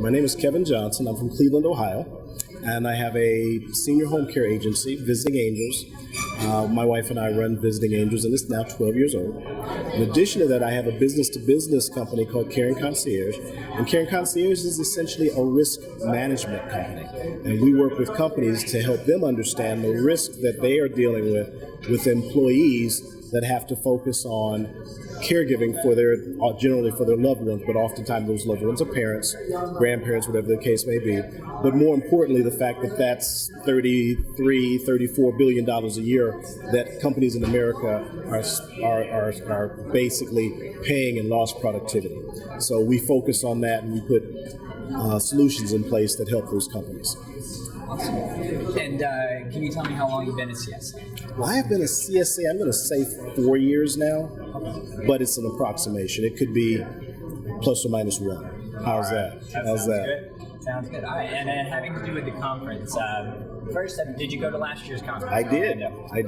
My name is Kevin Johnson. I'm from Cleveland, Ohio, and I have a senior home care agency, Visiting Angels. My wife and I run Visiting Angels, and it's now 12 years old. In addition to that, I have a business-to-business company called Caring Concierge, and Caring Concierge is essentially a risk management company, and we work with companies to help them understand the risk that they are dealing with employees that have to focus on caregiving for generally for their loved ones, but oftentimes those loved ones are parents, grandparents, whatever the case may be. But more importantly, the fact that that's $34 billion a year that companies in America are basically paying in lost productivity. So we focus on that, and we put solutions in place that help those companies. Awesome. And can you tell me how long you've been at CSA? Well, I have been a CSA, I'm going to say 4 years now, but it's an approximation. It could be plus or minus 1. How's that? How's that? Good. Sounds good. All right. And then having to do with the conference, first, did you go to last year's conference? I did. And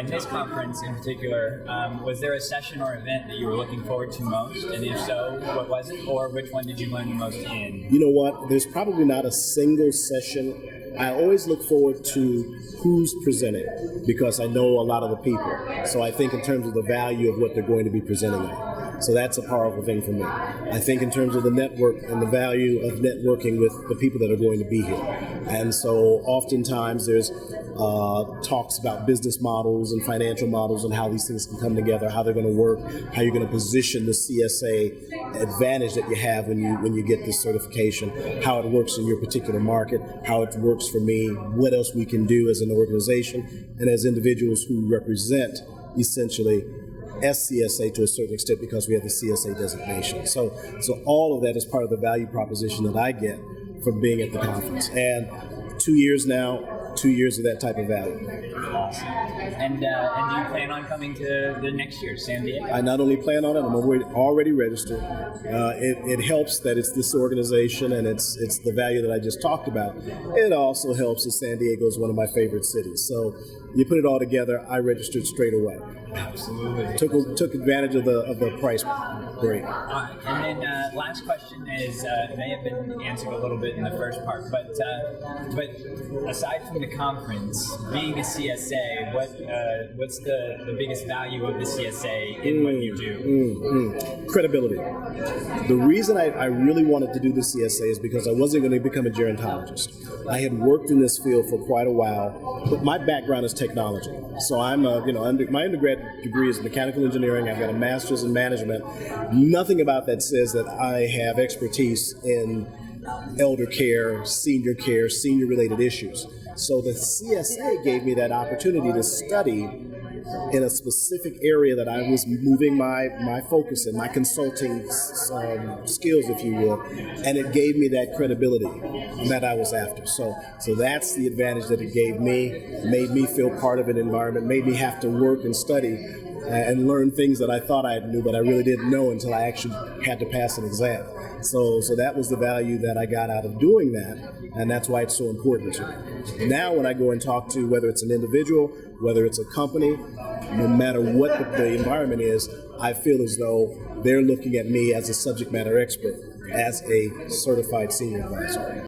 this conference in particular, was there a session or event that you were looking forward to most? And if so, what was it? Or which one did you learn the most in? You know what? There's probably not a single session. I always look forward to who's presenting because I know a lot of the people. So I think in terms of the value of what they're going to be presenting on. So that's a powerful thing for me. I think in terms of the network and the value of networking with the people that are going to be here. And so oftentimes there's talks about business models and financial models and how these things can come together, how they're going to work, how you're going to position the CSA advantage that you have when you get this certification, how it works in your particular market, how it works for me, what else we can do as an organization and as individuals who represent essentially CSA to a certain extent because we have the CSA designation. So all of that is part of the value proposition that I get from being at the conference. And 2 years now, 2 years of that type of value. Awesome. And do you plan on coming to the next year, San Diego? I not only plan on it, I'm already registered. It helps that it's this organization and it's the value that I just talked about. It also helps that San Diego is one of my favorite cities. So you put it all together, I registered straight away. Absolutely. Took advantage of the price. Great. All right. And then last question is may have been answered a little bit in the first part, but aside from the conference, being a CSA, what's the biggest value of the CSA in what you do? Credibility. The reason I really wanted to do the CSA is because I wasn't going to become a gerontologist. I had worked in this field for quite a while, but my background is technology. So I'm my undergrad degree is mechanical engineering. I've got a master's in management. Nothing about that says that I have expertise in elder care, senior related issues. So the CSA gave me that opportunity to study in a specific area that I was moving my focus in, my consulting skills, if you will, and it gave me that credibility that I was after. So that's the advantage that it gave me, made me feel part of an environment, made me have to work and study and learn things that I thought I knew, but I really didn't know until I actually had to pass an exam. So that was the value that I got out of doing that, and that's why it's so important to me. Now when I go and talk to, whether it's an individual, whether it's a company, no matter what the environment is, I feel as though they're looking at me as a subject matter expert, as a certified senior advisor.